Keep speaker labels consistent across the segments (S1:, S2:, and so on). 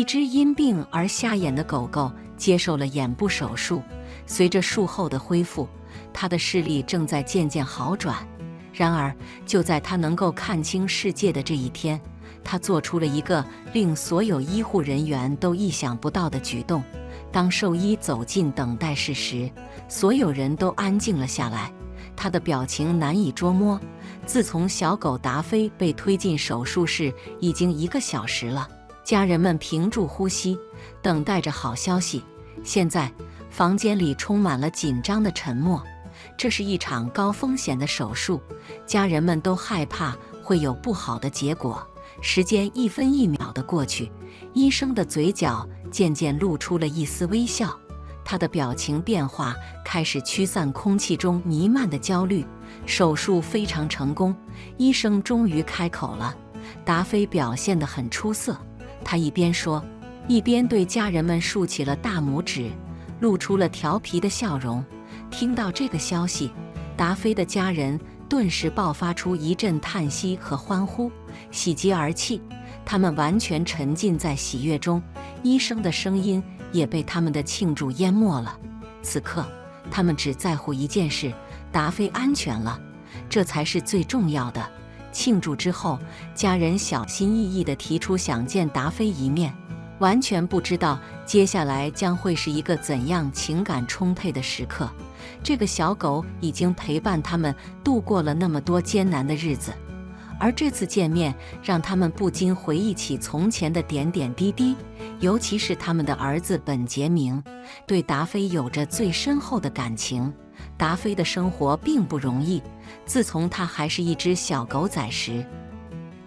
S1: 只因病而瞎眼的狗狗接受了眼部手术，随着术后的恢复，它的视力正在渐渐好转。然而，就在它能够看清世界的这一天，它做出了一个令所有医护人员都意想不到的举动。当兽医走进等待室时，所有人都安静了下来，他的表情难以捉摸。自从小狗达菲被推进手术室已经1个小时了，家人们屏住呼吸，等待着好消息。现在，房间里充满了紧张的沉默。这是一场高风险的手术，家人们都害怕会有不好的结果。时间1分1秒地过去，医生的嘴角渐渐露出了一丝微笑，他的表情变化开始驱散空气中弥漫的焦虑。手术非常成功，医生终于开口了。达菲表现得很出色，他一边说，一边对家人们竖起了大拇指，露出了调皮的笑容。听到这个消息，达菲的家人顿时爆发出一阵叹息和欢呼，喜极而泣。他们完全沉浸在喜悦中，医生的声音也被他们的庆祝淹没了。此刻，他们只在乎一件事：达菲安全了，这才是最重要的。庆祝之后，家人小心翼翼地提出想见达菲一面，完全不知道接下来将会是一个怎样情感充沛的时刻。这个小狗已经陪伴他们度过了那么多艰难的日子，而这次见面让他们不禁回忆起从前的点点滴滴，尤其是他们的儿子本杰明，对达菲有着最深厚的感情。达菲的生活并不容易，自从他还是一只小狗仔时，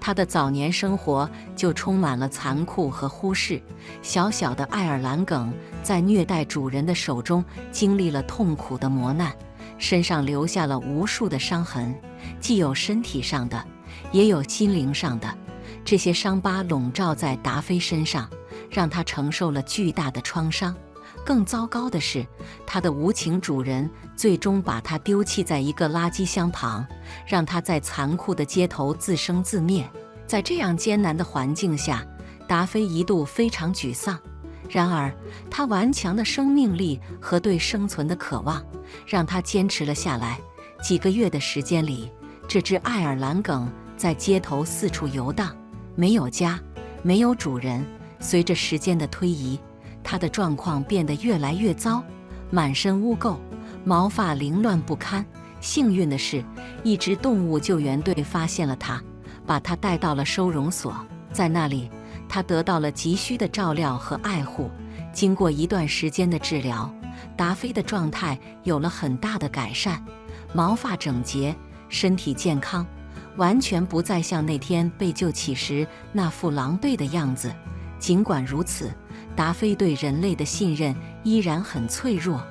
S1: 他的早年生活就充满了残酷和忽视。小小的爱尔兰梗在虐待主人的手中经历了痛苦的磨难，身上留下了无数的伤痕，既有身体上的，也有心灵上的。这些伤疤笼罩在达菲身上，让他承受了巨大的创伤。更糟糕的是，他的无情主人最终把他丢弃在一个垃圾箱旁，让他在残酷的街头自生自灭。在这样艰难的环境下，达菲一度非常沮丧。然而，他顽强的生命力和对生存的渴望，让他坚持了下来。几个月的时间里，这只爱尔兰梗在街头四处游荡，没有家，没有主人。随着时间的推移，他的状况变得越来越糟，满身污垢，毛发凌乱不堪。幸运的是，一支动物救援队发现了他，把他带到了收容所。在那里，他得到了急需的照料和爱护。经过一段时间的治疗，达菲的状态有了很大的改善，毛发整洁，身体健康，完全不再像那天被救起时那副狼狈的样子。尽管如此，达菲对人类的信任依然很脆弱。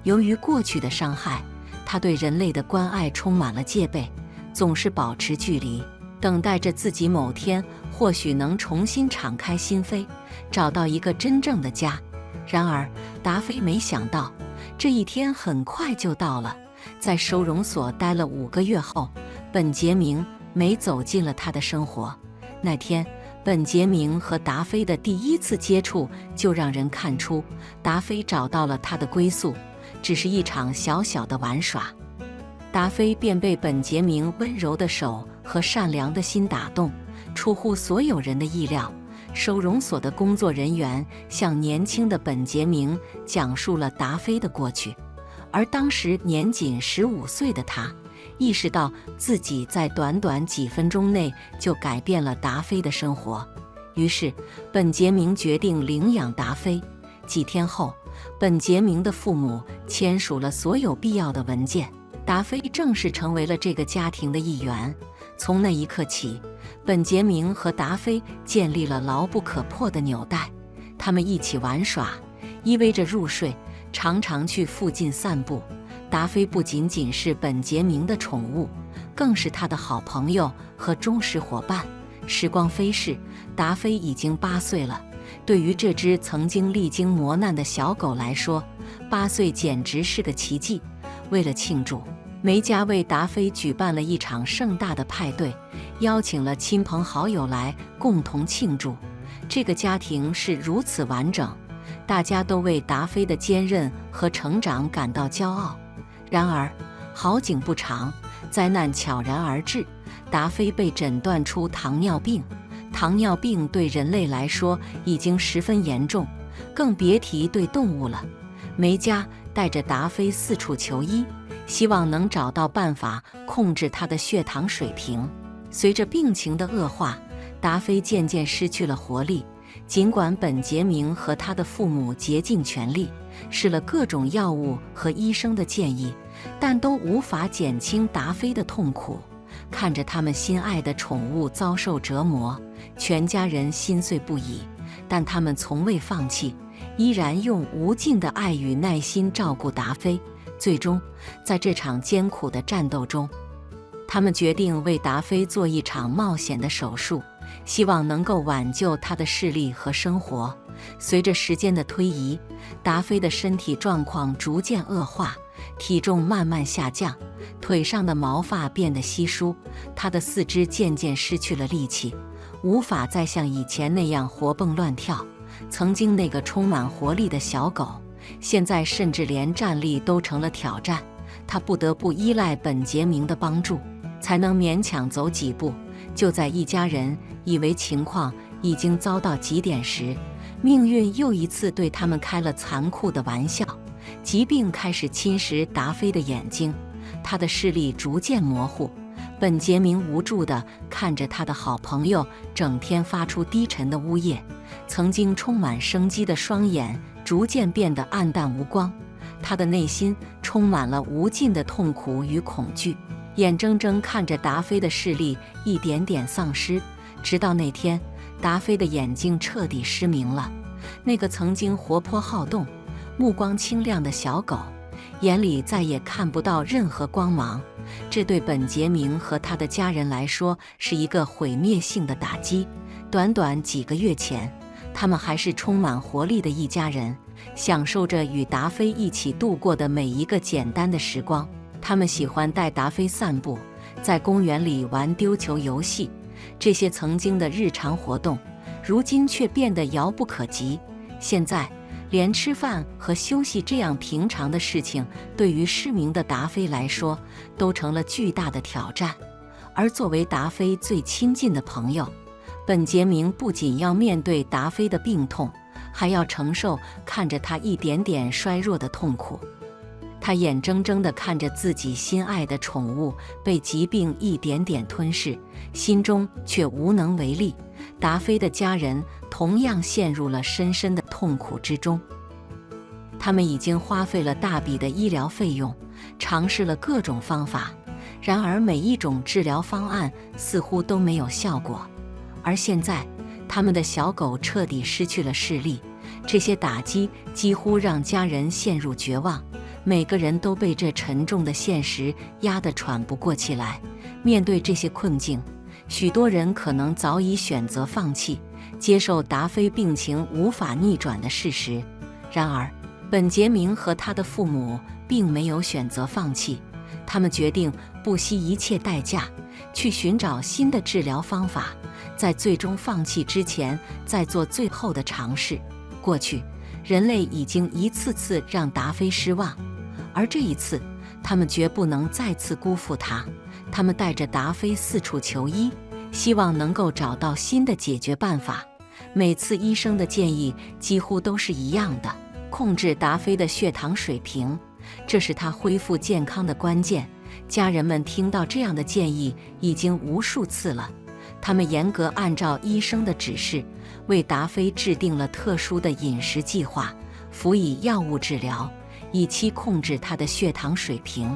S1: 由于过去的伤害，他对人类的关爱充满了戒备，总是保持距离，等待着自己某天或许能重新敞开心扉，找到一个真正的家。然而，达菲没想到，这一天很快就到了。在收容所待了5个月后，本杰明没走进了他的生活。那天，本杰明和达菲的第一次接触就让人看出，达菲找到了他的归宿，只是一场小小的玩耍。达菲便被本杰明温柔的手和善良的心打动，出乎所有人的意料。收容所的工作人员向年轻的本杰明讲述了达菲的过去，而当时年仅15岁的他，意识到自己在短短几分钟内就改变了达菲的生活。于是，本杰明决定领养达菲。几天后，本杰明的父母签署了所有必要的文件，达菲正式成为了这个家庭的一员。从那一刻起，本杰明和达菲建立了牢不可破的纽带。他们一起玩耍，依偎着入睡，常常去附近散步。达菲不仅仅是本杰明的宠物，更是他的好朋友和忠实伙伴。时光飞逝，达菲已经8岁了。对于这只曾经历经磨难的小狗来说，8岁简直是个奇迹。为了庆祝，梅家为达菲举办了一场盛大的派对，邀请了亲朋好友来共同庆祝。这个家庭是如此完整，大家都为达菲的坚韧和成长感到骄傲。然而，好景不长，灾难悄然而至，达菲被诊断出糖尿病。糖尿病对人类来说已经十分严重，更别提对动物了。梅加带着达菲四处求医，希望能找到办法控制他的血糖水平。随着病情的恶化，达菲渐渐失去了活力。尽管本杰明和他的父母竭尽全力，试了各种药物和医生的建议，但都无法减轻达菲的痛苦。看着他们心爱的宠物遭受折磨，全家人心碎不已。但他们从未放弃，依然用无尽的爱与耐心照顾达菲。最终，在这场艰苦的战斗中，他们决定为达菲做一场冒险的手术，希望能够挽救他的视力和生活。随着时间的推移，达菲的身体状况逐渐恶化，体重慢慢下降，腿上的毛发变得稀疏，他的四肢渐渐失去了力气，无法再像以前那样活蹦乱跳。曾经那个充满活力的小狗，现在甚至连站立都成了挑战。他不得不依赖本杰明的帮助，才能勉强走几步。就在一家人以为情况已经糟到极点时，命运又一次对他们开了残酷的玩笑。疾病开始侵蚀达菲的眼睛，他的视力逐渐模糊。本杰明无助地看着他的好朋友整天发出低沉的呜咽，曾经充满生机的双眼逐渐变得暗淡无光。他的内心充满了无尽的痛苦与恐惧，眼睁睁看着达菲的视力一点点丧失。直到那天，达菲的眼睛彻底失明了。那个曾经活泼好动、目光清亮的小狗，眼里再也看不到任何光芒。这对本杰明和他的家人来说是一个毁灭性的打击。短短几个月前，他们还是充满活力的一家人，享受着与达菲一起度过的每一个简单的时光。他们喜欢带达菲散步，在公园里玩丢球游戏。这些曾经的日常活动，如今却变得遥不可及。现在，连吃饭和休息这样平常的事情，对于失明的达菲来说，都成了巨大的挑战。而作为达菲最亲近的朋友，本杰明不仅要面对达菲的病痛，还要承受看着他一点点衰弱的痛苦。他眼睁睁地看着自己心爱的宠物被疾病一点点吞噬，心中却无能为力。达菲的家人同样陷入了深深的痛苦之中。他们已经花费了大笔的医疗费用，尝试了各种方法，然而每一种治疗方案似乎都没有效果。而现在，他们的小狗彻底失去了视力，这些打击几乎让家人陷入绝望。每个人都被这沉重的现实压得喘不过气来。面对这些困境，许多人可能早已选择放弃，接受达菲病情无法逆转的事实。然而，本杰明和他的父母并没有选择放弃，他们决定不惜一切代价去寻找新的治疗方法，在最终放弃之前再做最后的尝试。过去，人类已经一次次让达菲失望，而这一次，他们绝不能再次辜负他。他们带着达菲四处求医，希望能够找到新的解决办法。每次医生的建议几乎都是一样的：控制达菲的血糖水平，这是他恢复健康的关键。家人们听到这样的建议已经无数次了，他们严格按照医生的指示，为达菲制定了特殊的饮食计划，辅以药物治疗，以期控制他的血糖水平。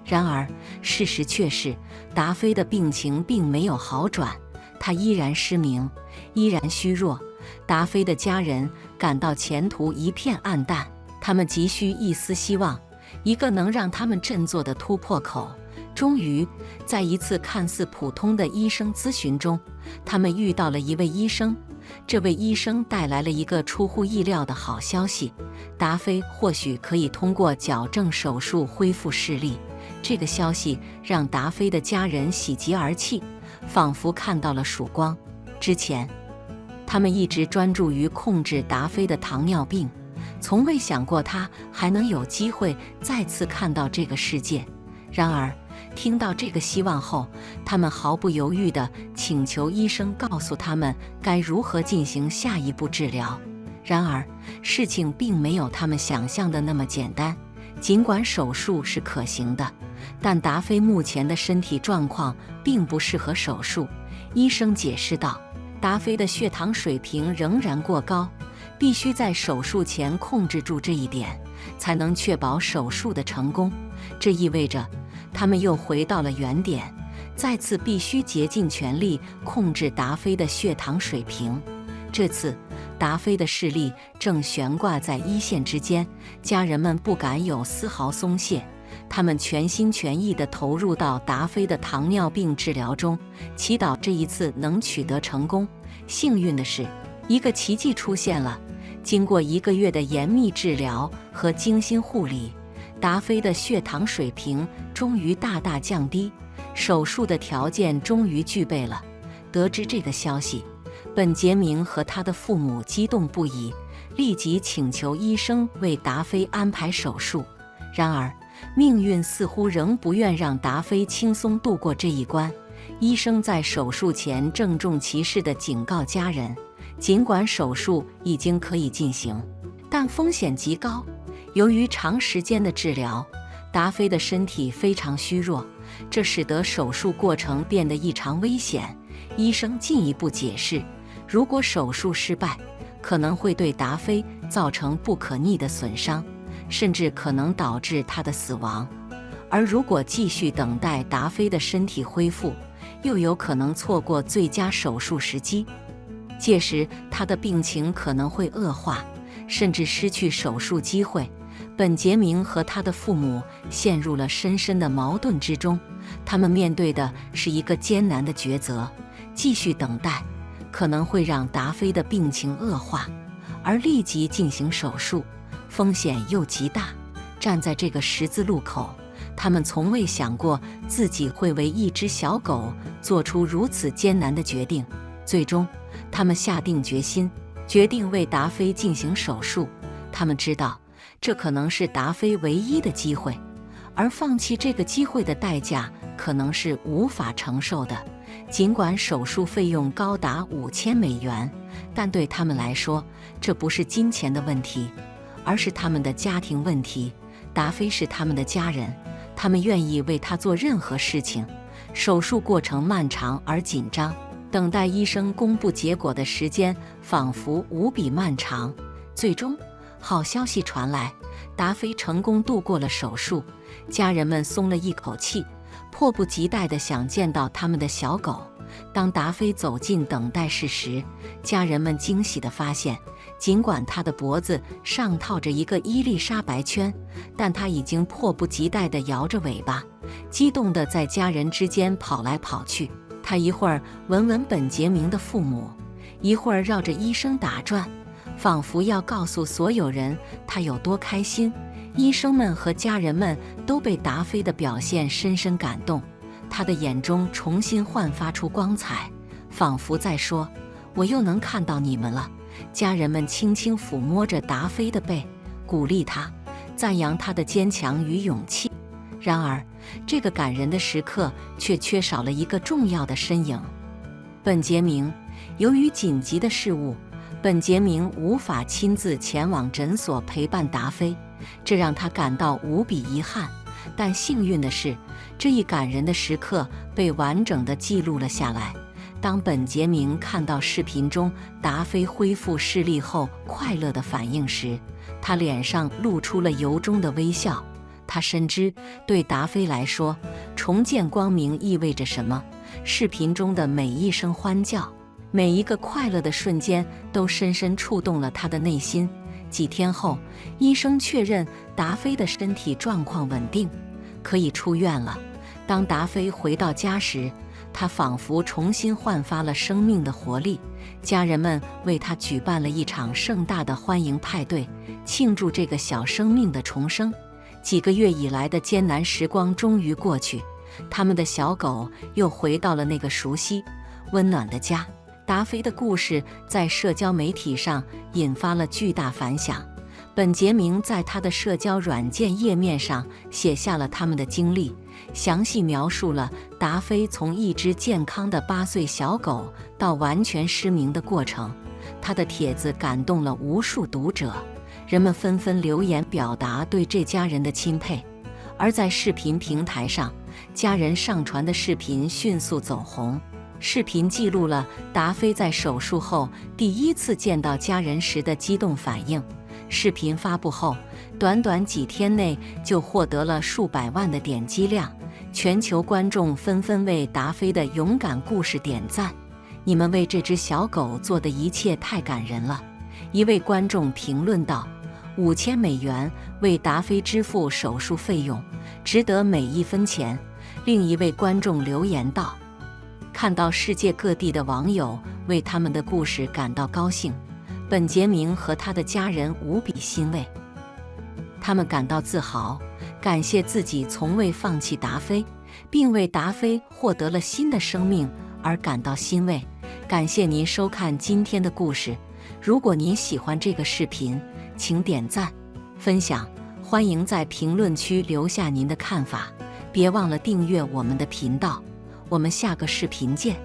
S1: 然而，事实却是，达菲的病情并没有好转，他依然失明，依然虚弱。达菲的家人感到前途一片暗淡，他们急需一丝希望，一个能让他们振作的突破口。终于，在一次看似普通的医生咨询中，他们遇到了一位医生。这位医生带来了一个出乎意料的好消息：达菲或许可以通过矫正手术恢复视力。这个消息让达菲的家人喜极而泣，仿佛看到了曙光。之前，他们一直专注于控制达菲的糖尿病，从未想过他还能有机会再次看到这个世界。然而，听到这个希望后，他们毫不犹豫地请求医生告诉他们该如何进行下一步治疗。然而，事情并没有他们想象的那么简单。尽管手术是可行的，但达菲目前的身体状况并不适合手术。医生解释道，达菲的血糖水平仍然过高，必须在手术前控制住这一点，才能确保手术的成功。这意味着他们又回到了原点，再次必须竭尽全力控制达菲的血糖水平。这次达菲的视力正悬挂在一线之间，家人们不敢有丝毫松懈，他们全心全意地投入到达菲的糖尿病治疗中，祈祷这一次能取得成功。幸运的是，一个奇迹出现了。经过1个月的严密治疗和精心护理，达菲的血糖水平终于大大降低，手术的条件终于具备了。得知这个消息，本杰明和他的父母激动不已，立即请求医生为达菲安排手术。然而，命运似乎仍不愿让达菲轻松度过这一关。医生在手术前郑重其事地警告家人，尽管手术已经可以进行，但风险极高。由于长时间的治疗，达菲的身体非常虚弱，这使得手术过程变得异常危险。医生进一步解释，如果手术失败，可能会对达菲造成不可逆的损伤，甚至可能导致他的死亡。而如果继续等待达菲的身体恢复，又有可能错过最佳手术时机，届时他的病情可能会恶化，甚至失去手术机会。本杰明和他的父母陷入了深深的矛盾之中，他们面对的是一个艰难的抉择：继续等待可能会让达菲的病情恶化，而立即进行手术风险又极大。站在这个十字路口，他们从未想过自己会为一只小狗做出如此艰难的决定。最终，他们下定决心，决定为达菲进行手术。他们知道，这可能是达菲唯一的机会，而放弃这个机会的代价可能是无法承受的。尽管手术费用高达$5000，但对他们来说，这不是金钱的问题，而是他们的家庭问题。达菲是他们的家人，他们愿意为他做任何事情。手术过程漫长而紧张，等待医生公布结果的时间仿佛无比漫长。最终，好消息传来，达菲成功度过了手术，家人们松了一口气，迫不及待地想见到他们的小狗。当达菲走进等待室时，家人们惊喜地发现，尽管他的脖子上套着一个伊丽莎白圈，但他已经迫不及待地摇着尾巴，激动地在家人之间跑来跑去。他一会儿闻闻本杰明的父母，一会儿绕着医生打转，仿佛要告诉所有人他有多开心。医生们和家人们都被达菲的表现深深感动，他的眼中重新焕发出光彩，仿佛在说：“我又能看到你们了。”家人们轻轻抚摸着达菲的背，鼓励他，赞扬他的坚强与勇气。然而，这个感人的时刻却缺少了一个重要的身影——本杰明。由于紧急的事务，本杰明无法亲自前往诊所陪伴达菲，这让他感到无比遗憾。但幸运的是，这一感人的时刻被完整地记录了下来。当本杰明看到视频中达菲恢复视力后快乐的反应时，他脸上露出了由衷的微笑。他深知，对达菲来说，重见光明意味着什么。视频中的每一声欢叫，每一个快乐的瞬间，都深深触动了他的内心。几天后，医生确认达菲的身体状况稳定，可以出院了。当达菲回到家时，他仿佛重新焕发了生命的活力。家人们为他举办了一场盛大的欢迎派对，庆祝这个小生命的重生。几个月以来的艰难时光终于过去，他们的小狗又回到了那个熟悉、温暖的家。达菲的故事在社交媒体上引发了巨大反响。本杰明在他的社交软件页面上写下了他们的经历，详细描述了达菲从一只健康的8岁小狗到完全失明的过程。他的帖子感动了无数读者，人们纷纷留言表达对这家人的钦佩。而在视频平台上，家人上传的视频迅速走红。视频记录了达菲在手术后第一次见到家人时的激动反应。视频发布后，短短几天内就获得了数百万的点击量，全球观众纷纷为达菲的勇敢故事点赞。你们为这只小狗做的一切太感人了，一位观众评论道：$5000为达菲支付手术费用，值得每一分钱。另一位观众留言道：看到世界各地的网友为他们的故事感到高兴，本杰明和他的家人无比欣慰。他们感到自豪，感谢自己从未放弃达菲，并为达菲获得了新的生命而感到欣慰。感谢您收看今天的故事。如果您喜欢这个视频，请点赞、分享，欢迎在评论区留下您的看法。别忘了订阅我们的频道，我们下个视频见。